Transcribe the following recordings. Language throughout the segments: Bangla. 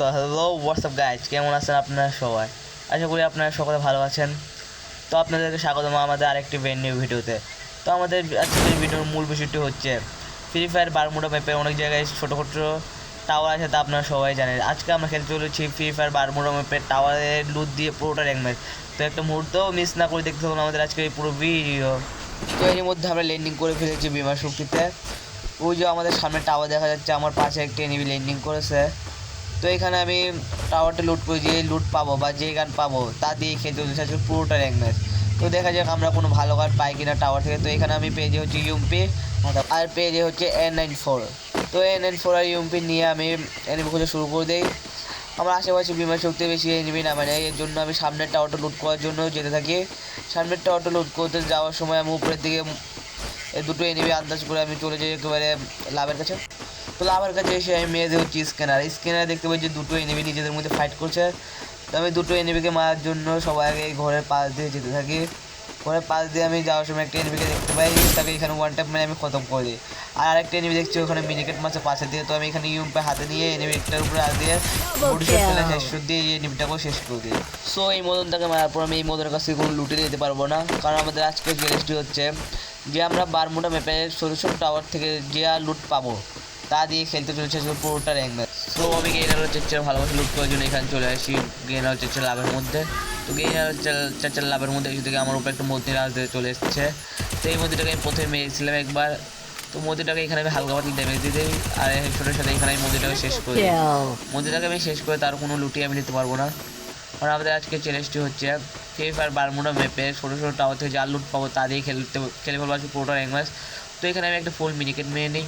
তো হ্যালো হোয়াটসঅ্যাপ গাইজ, কেমন আছেন আপনারা সবাই? আশা করি আপনারা সকলে ভালো আছেন। তো আপনাদেরকে স্বাগতম আমাদের আরেকটি ব্র্যান্ড নিউ ভিডিওতে। তো আমাদের আজকের ভিডিওর মূল বিষয়টি হচ্ছে ফ্রি ফায়ার বারমুডা ম্যাপে অনেক জায়গায় ছোটো ছোটো টাওয়ার আছে, তা আপনারা সবাই জানেন। আজকে আমরা খেলতে চলেছি ফ্রি ফায়ার বারমুডা ম্যাপে টাওয়ারের লুট দিয়ে পুরোটা র্যাঙ্ক ম্যাচ। তো একটা মুহূর্তও মিস না করে দেখতে থাকুন আমাদের আজকের এই পুরো ভিডিও। তো এর মধ্যে আমরা ল্যান্ডিং করে ফেলেছি বিমান শক্তিতে। ওই যে আমাদের সামনে টাওয়ার দেখা যাচ্ছে, আমার পাশে একটা এনিমি ল্যান্ডিং করেছে। তো এখানে আমি টাওয়ারটা লুট করে যে লুট পাবো বা যে গান পাবো তা দিয়ে খেলতে হচ্ছে আজকে পুরোটা র্যাঙ্ক ম্যাচ। তো দেখা যাক আমরা কোনো ভালো গান পাই কিনা টাওয়ার থেকে। তো এখানে আমি পেয়ে যে হচ্ছে ইউএমপি আর পেয়ে যে হচ্ছে N94। তো N94 আর ইউএমপি নিয়ে আমি এনিমি খোঁজা শুরু করে দিই। আমার আশেপাশে বিমান শক্তি বেশি এনিমি না, মানে এর জন্য আমি সামনের টাওয়ারটা লুট করার জন্য যেতে থাকি। সামনের টাওয়ারটা লুট করতে যাওয়ার সময় আমি উপরের দিকে এই দুটো এনিমি আন্দাজ করে আমি চলে যাই একেবারে লাভের কাছে। তো লাভের কাছে এসে আমি মেরে হচ্ছে স্ক্যানার দেখতে পাই যে দুটো এনিমি নিজেদের মধ্যে ফাইট করছে। তো আমি দুটো এনিমিকে মারার জন্য সবাই আগে ঘরের পাশ দিয়ে যেতে থাকি। ঘরের পাশ দিয়ে আমি যাওয়ার সময় একটা এনিমিকে দেখতে পাই, তাকে এখানে ওয়ান ট্যাপ মেরে আমি খতম করে দিই। আর আরেকটা এনিমি দেখছি ওখানে মিনিকেট মারছে পাশে দিয়ে। তো আমি এখানে ইউএমপি হাতে নিয়ে এনিমিটার উপরে হাত দিয়ে শেষ দিয়ে এই এনিমিটাকেও শেষ করে দিই। সো এই মদনটাকে মারার পর আমি এই মদনের কাছ থেকে কোনো লুটে দিতে পারবো না, কারণ আমাদের আজকের চ্যালেঞ্জটি হচ্ছে যে আমরা বারমুডা ম্যাপের ছোটো টাওয়ার থেকে যে আর লুট পাবো তা দিয়ে খেলতে চলেছে পুরোটা র্যাঙ্ক ম্যাচ। সো আমি গেইনার হচ্ছে ভালোবাসা লুট করার জন্য এখানে চলে আসি গেইনার হচ্ছে লাভের মধ্যে। তো গেইনার হচ্ছে লাভের মধ্যে এসে থেকে আমার উপরে একটা মূর্তি রাজ দিয়ে চলে এসেছে। তো এই মূর্তিটাকে আমি প্রথমে মেরেছিলাম একবার। তো মূর্তিটাকে এখানে আমি হালকা পাতলা ড্যামেজ দিয়ে দিই, আর হেডশটের সাথে এখানে আমি মূর্তিটাকে শেষ করে দিই। মূর্তিটাকে আমি শেষ করে তার কোনো লুটি আমি নিতে পারবো না। আর আমাদের আজকে চ্যালেঞ্জটি হচ্ছে ফ্রি ফায়ার বারমুডা ম্যাপে ছোটো টাওয়ার থেকে যা লুট পাবো তা দিয়ে খেলে ফেলবো আজকে পুরোটা র্যাঙ্ক ম্যাচ। তো এখানে আমি একটা ফুল মিনিকেট মেরে নিই।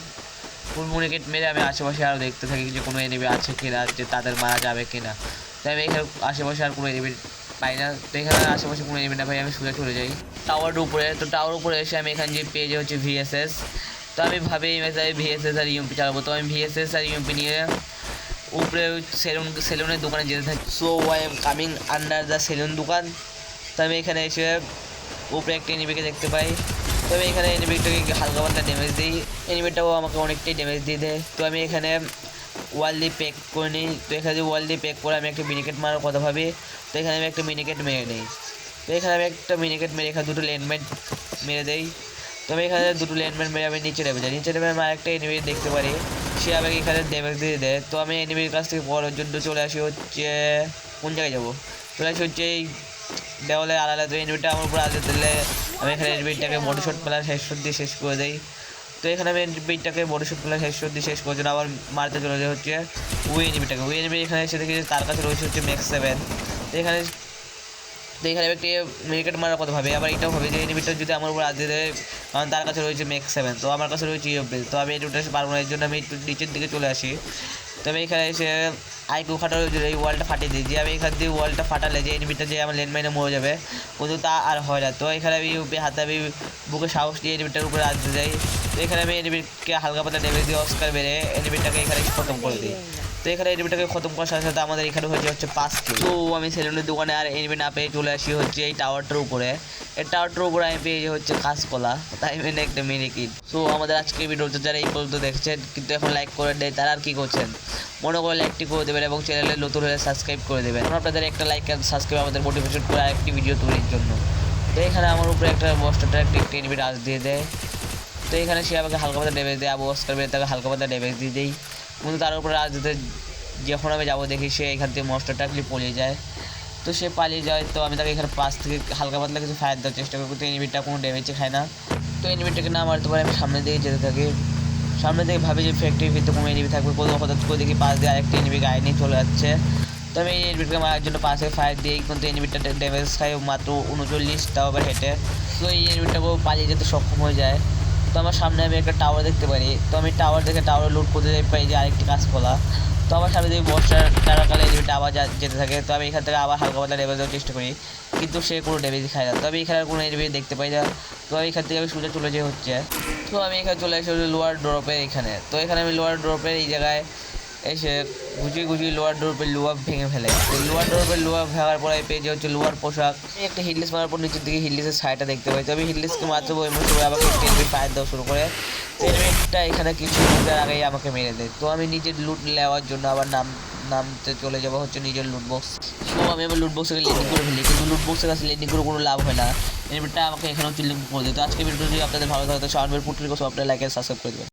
ফুল মিনিকেট মেরে আমি আশেপাশে আরও দেখতে থাকি যে কোনো এনিমি আছে কিনা, যে তাদের মারা যাবে কিনা। তো আমি এখানে আশেপাশে আর কোনো এনিমি পাই না। তো এখানে আশেপাশে কোনো এনিমি না পাই, আমি সোজা চলে যাই টাওয়ারের উপরে। তো টাওয়ার উপরে এসে আমি এখানে যে পেয়ে হচ্ছে VSS। তো আমি ভাবি VSS আর ইউএমপি চালাবো। তো আমি VSS আর ইউএমপি নিয়ে উপরে সেলুনের দোকানে যেতে থাকি। So I am coming under the salon দোকান। তো আমি এখানে এসে উপরে একটা এনিমিকে দেখতে পাই। তো আমি এখানে এনিমিটাকে হালকা পাতলা ড্যামেজ দিই, এনিমিটাও আমাকে অনেকটাই ড্যামেজ দিয়ে দেয়। তো আমি এখানে ওয়াল দিয়ে প্যাক করে নিই। তো এখানে ওয়াল দিয়ে প্যাক করে আমি একটা মিনিকেট মারার কথা ভাবি। তো এখানে আমি একটা মিনিকেট মেরে নিই। তো এখানে আমি একটা মিনিকেট মেরে এখানে দুটো ল্যান্ডমাইন মেরে দেই। তো আমি এখানে দুটো ল্যান্ডমাইন মেরে আমি নিচে নেমে যাই। নিচে নেমে আমি আরেকটা এনিমি দেখতে পারি, সে আমাকে এখানে ড্যামেজ দিয়ে দেয়। তো আমি এনিমির কাছ থেকে পড়ার জন্য চলে আসি হচ্ছে কোন জায়গায় যাবো, চলে আসি হচ্ছে এই দেওয়ালে আড়ালে। তো এনিমিটা আমার উপর আগে দিলে আমি এখানে এনিমিটাকে বডিশট প্লাস হেডশট দিয়ে শেষ করে দিই। তো এখানে আমি এনিমিটাকে বডিশট প্লাস হেডশট দিয়ে শেষ করার জন্য আবার মারতে চলে যায় হচ্ছে ওই এনিমি এখানে এসে দেখি তার কাছে রয়েছে হচ্ছে ম্যাক্স 7। তো এখানে একটি মিনিকেট মারার কথা ভাবে, আবার এটাও ভাবে যে এনিমিটা যদি আমার উপর আগে দেয়, কারণ তার কাছে রয়েছে ম্যাক্স 7, তো আমার কাছে রয়েছে ইউএমপি। তো আমি এনিমিটা পারবো না, এর জন্য আমি একটু নিচের দিকে চলে আসি। তো আমি এখানে এসে আইকিউ ফাটানোর জন্য এই ওয়ালটা ফাটিয়ে দিই, যে আমি এখান দিয়ে ওয়ালটা ফাটালে যে এনিমিটা যে আমার ল্যান্ডমাইনে মরে যাবে, কিন্তু তা আর হয় না। তো এখানে আমি ইউপি হাতে আমি বুকে সাহস দিয়ে এনিমিটার উপরে আসতে যাই। তো এখানে আমি এনিমিকে হালকা পাতলা ড্যামেজ দিয়ে অস্কার মেরে এনিমিটাকে এখানে খতম করে দিই। তো এখানে এনিমিটাকে খতম করার সাথে সাথে আমাদের এখানে হচ্ছে 5 কিল। তো আমি সেলুনের দোকানে আর এনিমি না পেয়ে চলে আসি হচ্ছে এই টাওয়ারটার উপরে। এই টাওয়ারটার উপরে আমি পেয়ে হচ্ছে কাঁচকলা, তাই মেনে একটা মিনি কিট। সো আমাদের আজকের ভিডিওতে যারা এই পর্যন্ত দেখছেন কিন্তু এখন লাইক করে দেয়, তারা আর কী করছেন, মনে করে লাইকটি করে দেবেন এবং চ্যানেলে নতুন হলে সাবস্ক্রাইব করে দেবেন। আপনাদের একটা লাইক আর সাবস্ক্রাইব আমাদের মোটিভেশন করে আরেকটি ভিডিও তৈরির জন্য। তো এখানে আমার উপরে একটা মস্টারটা একটা এনিমি রাজ দিয়ে দেয়। তো এখানে সে আমাকে হালকা পাতা ড্যামেজ দেয়, আবু অস্কার মেরে তাকে হালকা পাতা ড্যামেজ দিয়ে দেয়। কিন্তু তার উপরে রাজ দিতে যখন আমি যাবো দেখি সে এখান থেকে মস্টারটা পালিয়ে যায়। তো সে পালিয়ে যায়। তো আমি তাকে এখানে পাশ থেকে হালকা পাতলা কিছু ফায়ার দেওয়ার চেষ্টা করি, কিন্তু এনিমিটা কোনো ড্যামেজই খায় না। তো এনিমিটাকে না মারতে পারে আমি সামনের দিকে যেতে থাকি। সামনে থেকে ভাবি যে ফ্যাক্টরির ভিতরে কোনো এনিমি থাকবে, কোথাও হঠাৎ করে দেখি পাশ দিয়ে আরেকটা এনিমি গায়ে নিয়ে চলে যাচ্ছে। তো আমি এই এনিমিটাকে মারার জন্য পাশে ফায়ার দিই, কিন্তু এনিমিটা ড্যামেজ খায় মাত্র 39, তাও আবার হেঁটে। তো এই এনিমিটাকেও পালিয়ে যেতে সক্ষম হয়ে যায়। তো আমার সামনে আমি একটা টাওয়ার দেখতে পারি। তো আমি টাওয়ার দেখে টাওয়ার লুট করতে পাই যে আরেকটি কাঁচকলা। তো আমার সামনে দিয়ে বর্ষার টাকাকালে এনিমিটা আবার যেতে থাকে। তো আমি এখান থেকে আবার হালকা পাতলা ড্যামেজ দেওয়ার চেষ্টা করি, কিন্তু সে কোনো ড্যামেজ খায় না। তো আমি এখানে কোনো এনিমি দেখতে পাই না। তো আমি এখান থেকে আমি সোজা চলে যাই হচ্ছে। তো আমি এখানে চলে আসি লোয়ার ড্রপের এখানে। তো এখানে আমি লোয়ার ড্রপের এই জায়গায় এসে গুছিয়ে লোয়ার ড্রপের লোয়া ভেঙে ফেলে। তো লোয়ার ড্রপের লোয়া ভাঙার পরে পেয়ে হচ্ছে লোয়ার পোশাক। একটা হিটলেস মারার পর নিচের দিকে হিটলেসের সাইডটা দেখতে পাই। তো আমি হিটলেসকে মারতে বই এমন সময় আমাকে এনিমি ফায়ার দেওয়া শুরু করে। তো এনিমিটা এখানে কিছু মিনিটের আগেই আমাকে মেরে দেয়। তো আমি নিজের লুট নেওয়ার জন্য আবার নামতে চলে যাবো হচ্ছে নিজের লুটবক্স। তো আমি এবার লুটবক্স থেকে লেন্ডিং করে ফেলি, কিন্তু লুটবক্সের কাছে লেন্ডিং করে কোনো লাভ হয় না, এবারটা আমাকে এখানেও চিল্লিং করে দিই। তো আজকে ভিডিওটি যদি আপনাদের ভালো থাকে তো শাওন ভাইয়ের পুটুলি আপনারা লাইক আর সাবস্ক্রাইব করে দেবেন।